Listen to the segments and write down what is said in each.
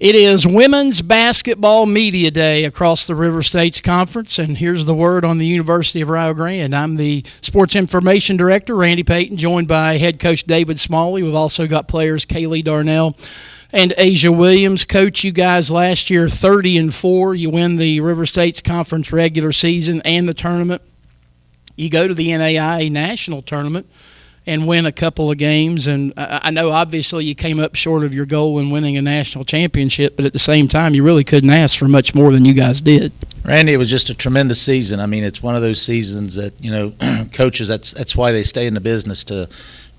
It is Women's Basketball Media Day across the River States Conference, and here's the word on the University of Rio Grande. I'm the Sports Information Director, Randy Payton, joined by head coach David Smalley. We've also got players Kaylee Darnell and Asia Williams. Coach, you guys last year 30-4. You win the River States Conference regular season and the tournament. You go to the NAIA National Tournament and win a couple of games. And I know obviously you came up short of your goal in winning a national championship, but at the same time you really couldn't ask for much more than you guys did. Randy, it was just a tremendous season. I mean, it's one of those seasons that, coaches, that's why they stay in the business to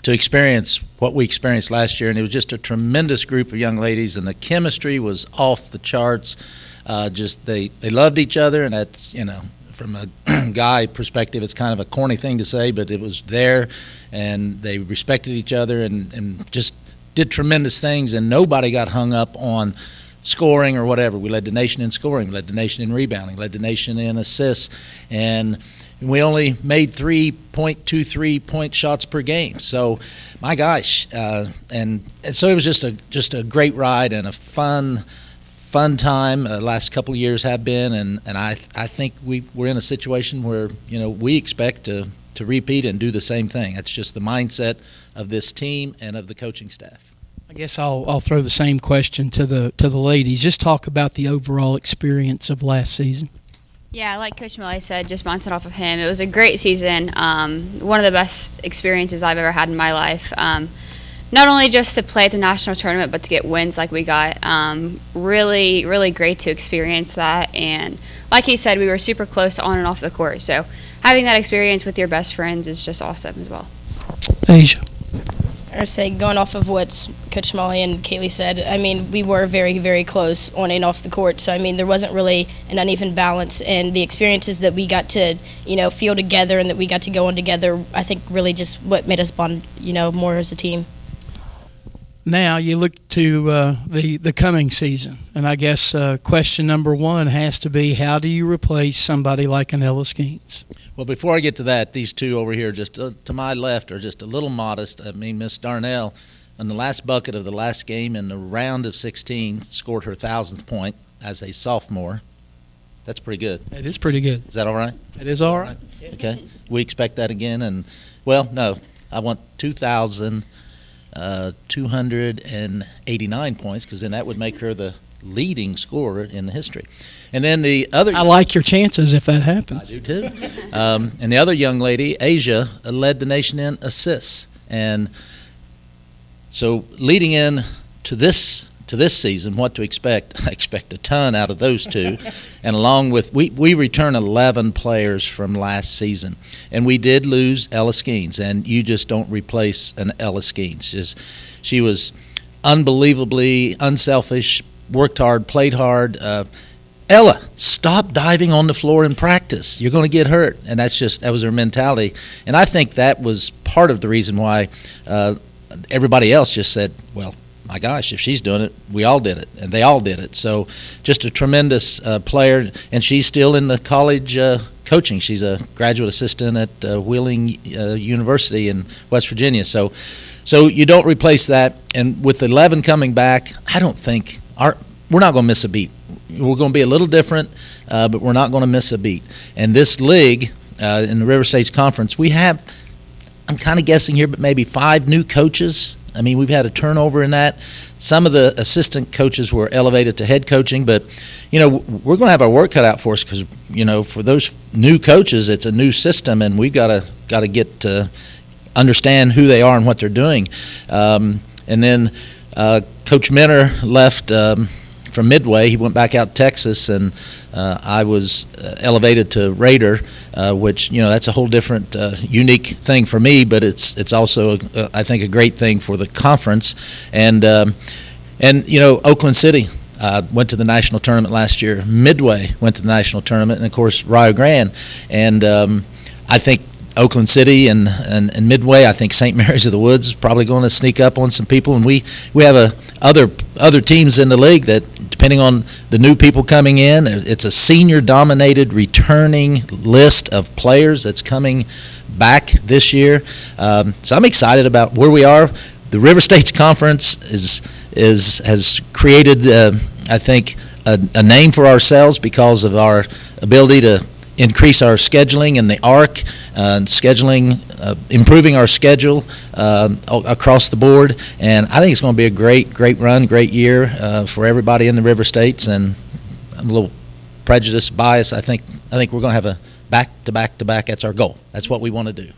experience what we experienced last year. And it was just a tremendous group of young ladies, and the chemistry was off the charts. They loved each other, and that's, from a guy perspective, it's kind of a corny thing to say, but it was there, and they respected each other and just did tremendous things, and nobody got hung up on scoring or whatever. We led the nation in scoring, led the nation in rebounding, led the nation in assists, and we only made 3.23 point shots per game. So, my gosh, and so it was just a great ride and a fun time. Last couple of years have been, and I think we're in a situation where we expect to repeat and do the same thing. That's just the mindset of this team and of the coaching staff. I guess I'll throw the same question to the ladies. Just talk about the overall experience of last season. Yeah, like Coach Millay said, just bouncing off of him, it was a great season. One of the best experiences I've ever had in my life. Not only just to play at the national tournament, but to get wins like we got. Really, really great to experience that. And like he said, we were super close on and off the court. So having that experience with your best friends is just awesome as well. Asia. I would say, going off of what Coach Smalley and Kaylee said, I mean, we were very, very close on and off the court. So, I mean, there wasn't really an uneven balance. And the experiences that we got to, feel together and that we got to go on together, I think really just what made us bond, more as a team. Now you look to the coming season, and I guess question number one has to be, how do you replace somebody like an Ella Skeens? Well, before I get to that, these two over here just to my left are just a little modest. I mean, Miss Darnell, on the last bucket of the last game in the round of 16, scored her 1,000th point as a sophomore. That's pretty good. It is pretty good. Is that all right? It is all right. Okay. We expect that again. And, well, no, I want 2,289 points, because then that would make her the leading scorer in the history. And then the other... I like your chances if that happens. I do too. And the other young lady, Asia, led the nation in assists. And so leading in to this season, what to expect? I expect a ton out of those two. And along with, we return 11 players from last season. And we did lose Ella Skeens, and you just don't replace an Ella Skeens. She was unbelievably unselfish, worked hard, played hard. Ella, stop diving on the floor in practice. You're going to get hurt. And that was her mentality. And I think that was part of the reason why everybody else just said, well, my gosh, if she's doing it, we all did it, and they all did it. So just a tremendous player, and she's still in the college coaching. She's a graduate assistant at Wheeling University in West Virginia. So you don't replace that. And with 11 coming back, I don't think we're not going to miss a beat. We're going to be a little different, but we're not going to miss a beat. And this league in the River States Conference, we have, I'm kind of guessing here, but maybe 5 new coaches. I mean, we've had a turnover in that. Some of the assistant coaches were elevated to head coaching, but, we're going to have our work cut out for us because, for those new coaches, it's a new system, and we've got to get to understand who they are and what they're doing. And then Coach Minner left from Midway. He went back out to Texas, and I was elevated to Raider, which, that's a whole different unique thing for me, but it's also I think a great thing for the conference. And Oakland City went to the national tournament last year. Midway went to the national tournament, and of course Rio Grande. And I think Oakland City and Midway, I think St. Mary's of the Woods is probably going to sneak up on some people, and we have other teams in the league that, depending on the new people coming in, it's a senior-dominated returning list of players that's coming back this year. So I'm excited about where we are. The River States Conference has created I think, a name for ourselves because of our ability to increase our scheduling in the ARC, improving our schedule across the board. And I think it's going to be a great run, great year for everybody in the River States. And I'm a little prejudiced, biased. I think we're going to have a back-to-back-to-back. That's our goal. That's what we want to do.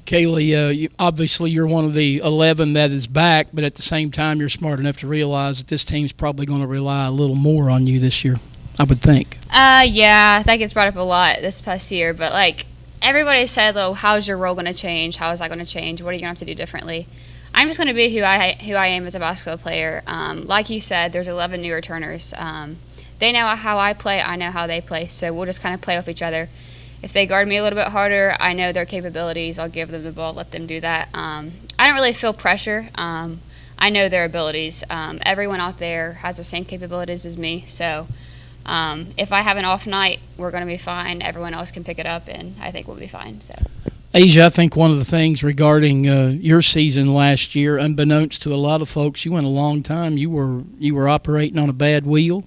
Kaylee, obviously you're one of the 11 that is back, but at the same time you're smart enough to realize that this team's probably going to rely a little more on you this year, I would think. Yeah, that gets brought up a lot this past year, but like everybody said, though, how's your role going to change? How is that going to change? What are you going to have to do differently? I'm just going to be who I am as a basketball player. Like you said, there's 11 new returners. They know how I play. I know how they play, so we'll just kind of play with each other. If they guard me a little bit harder, I know their capabilities. I'll give them the ball, let them do that. I don't really feel pressure. I know their abilities. Everyone out there has the same capabilities as me, so if I have an off night, we're going to be fine. Everyone else can pick it up, and I think we'll be fine. So, Asia, I think one of the things regarding your season last year, unbeknownst to a lot of folks, you went a long time. You were operating on a bad wheel.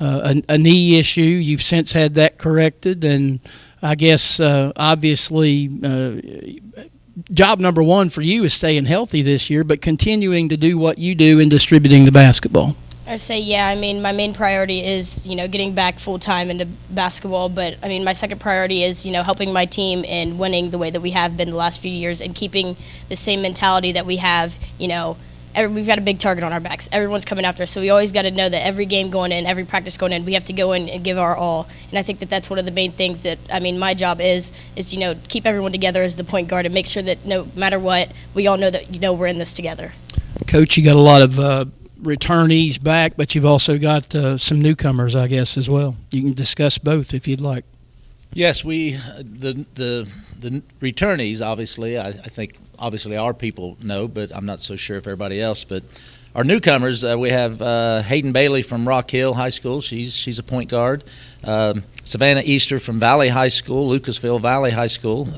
A knee issue. You've since had that corrected, and I guess obviously job number one for you is staying healthy this year, but continuing to do what you do in distributing the basketball. I'd say, yeah, I mean, my main priority is, getting back full-time into basketball, but, I mean, my second priority is, helping my team and winning the way that we have been the last few years and keeping the same mentality that we have, we've got a big target on our backs. Everyone's coming after us, so we always got to know that every game going in, every practice going in, we have to go in and give our all. And I think that that's one of the main things that, my job is keep everyone together as the point guard and make sure that no matter what, we all know that, we're in this together. Coach, you got a lot of returnees back, but you've also got some newcomers, I guess, as well. You can discuss both if you'd like. Yes, the returnees, obviously, I think obviously our people know, but I'm not so sure if everybody else. But our newcomers, we have Hayden Bailey from Rock Hill High School. She's a point guard. Savannah Easter from Valley High School, Lucasville Valley High School.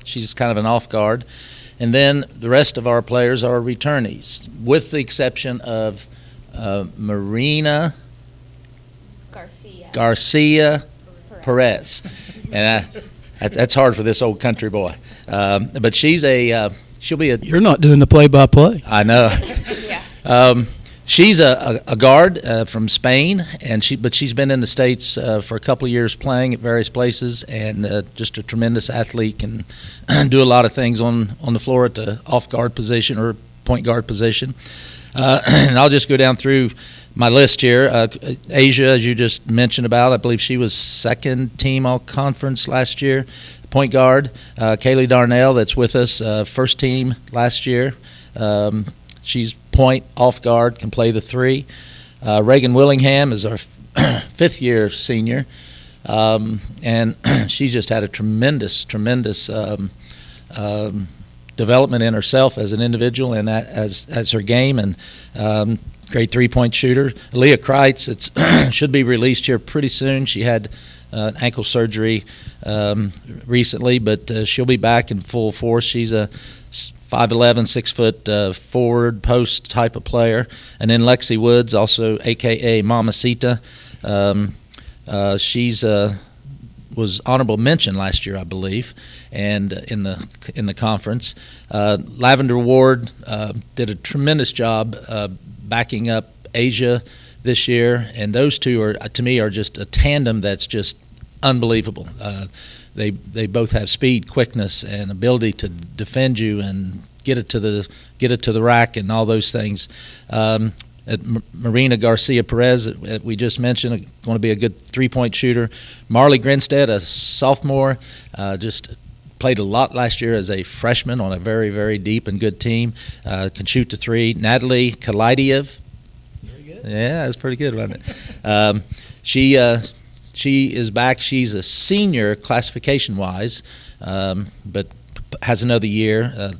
She's kind of an off guard. And then the rest of our players are returnees, with the exception of Marina Garcia Perez. And that's hard for this old country boy. But she'll be a. You're not doing the play-by-play. I know. Yeah. She's a guard from Spain, but she's been in the States for a couple of years playing at various places, and just a tremendous athlete, can do a lot of things on the floor at the off guard position or point guard position. And I'll just go down through my list here. Asia, as you just mentioned about, I believe she was second team all conference last year. Point guard, Kaylee Darnell, that's with us, first team last year. She's point, off guard, can play the three. Reagan Willingham is our fifth year senior, and she's just had a tremendous development in herself as an individual and as her game, and great three-point shooter. Leah Kreitz should be released here pretty soon. She had ankle surgery recently, but she'll be back in full force. She's a 5'11", 6 foot forward post type of player. And then Lexi Woods, also AKA Mamacita. She's was honorable mention last year, I believe, and in the conference. Lavender Ward did a tremendous job backing up Asia this year, and those two are, to me, are just a tandem that's just unbelievable. They both have speed, quickness, and ability to defend you and get it to the rack and all those things. Marina Garcia Perez, we just mentioned, going to be a good three-point shooter. Marley Grinstead, a sophomore, just played a lot last year as a freshman on a very, very deep and good team. Can shoot the three. Natalie Kalaidiev. Very good. Yeah, that's pretty good, wasn't it? She is back. She's a senior classification-wise, but has another year.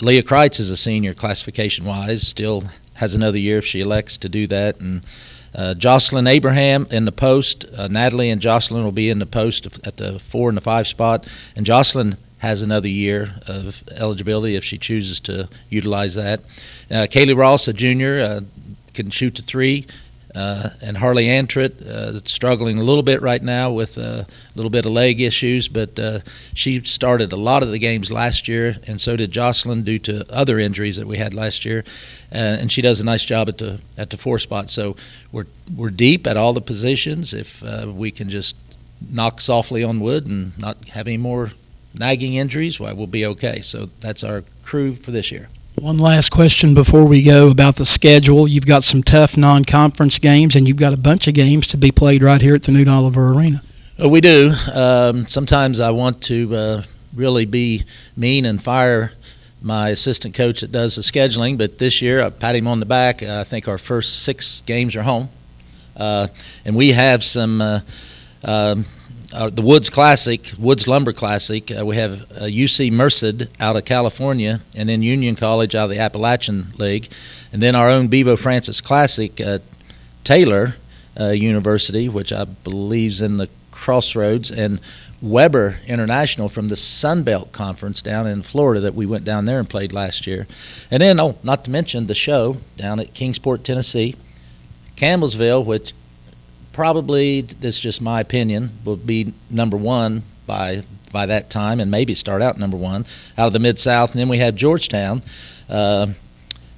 Leah Kreitz is a senior classification-wise, still has another year if she elects to do that. And Jocelyn Abraham in the post. Natalie and Jocelyn will be in the post at the 4 and the 5 spot. And Jocelyn has another year of eligibility if she chooses to utilize that. Kaylee Ross, a junior, can shoot the three and Harley Antrit, struggling a little bit right now with a little bit of leg issues, but she started a lot of the games last year, and so did Jocelyn due to other injuries that we had last year, and she does a nice job at the 4 spot. So we're deep at all the positions. If we can just knock softly on wood and not have any more nagging injuries, well, we'll be okay. So that's our crew for this year. One last question before we go about the schedule. You've got some tough non-conference games, and you've got a bunch of games to be played right here at the Newt Oliver Arena. We do. Sometimes I want to really be mean and fire my assistant coach that does the scheduling, but this year I pat him on the back. I think our first 6 games are home. And we have some the Woods Lumber Classic. We have UC Merced out of California, and then Union College out of the Appalachian League, and then our own Bevo Francis Classic, Taylor University, which I believe is in the Crossroads, and Weber International from the Sun Belt Conference down in Florida that we went down there and played last year. And then, not to mention the show down at Kingsport, Tennessee, Campbellsville, which probably, this is just my opinion, will be number 1 by that time, and maybe start out number 1 out of the Mid-South. And then we have Georgetown out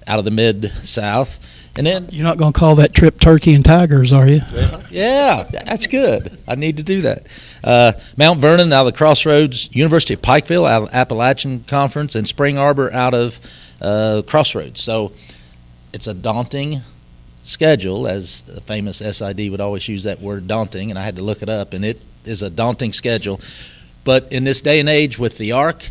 of the Mid-South. And then You're not going to call that trip Turkey and Tigers, are you? yeah, that's good. I need to do that. Mount Vernon out of the Crossroads, University of Pikeville out of the Appalachian Conference, and Spring Arbor out of Crossroads. So it's a daunting schedule, as the famous SID would always use that word, daunting, and I had to look it up, and it is a daunting schedule. But in this day and age with the ARC,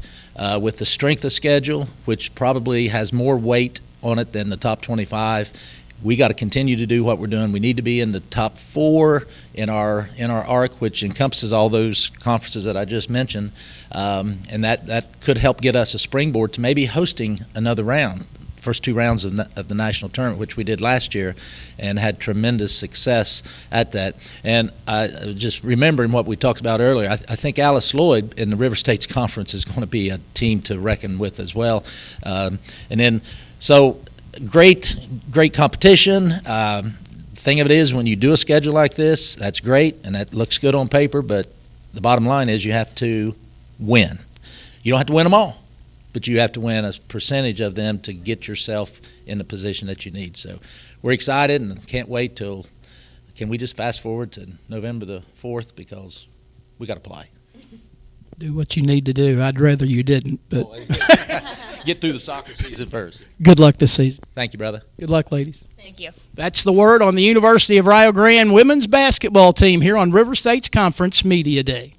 with the strength of schedule, which probably has more weight on it than the top 25, we got to continue to do what we're doing. We need to be in the top 4 in our ARC, which encompasses all those conferences that I just mentioned, and that could help get us a springboard to maybe hosting another round. First 2 rounds of the national tournament, which we did last year, and had tremendous success at that. And just remembering what we talked about earlier, I think Alice Lloyd in the River States Conference is going to be a team to reckon with as well. And then, so great competition. Thing of it is, when you do a schedule like this, that's great, and that looks good on paper, but the bottom line is you have to win. You don't have to win them all, but you have to win a percentage of them to get yourself in the position that you need. So we're excited and can't wait till, can we just fast forward to November the 4th, because we got to play. Do what you need to do. I'd rather you didn't, but Get through the soccer season first. good luck this season. Thank you, brother. Good luck, ladies. Thank you. That's the word on the University of Rio Grande women's basketball team here on River States Conference Media Day.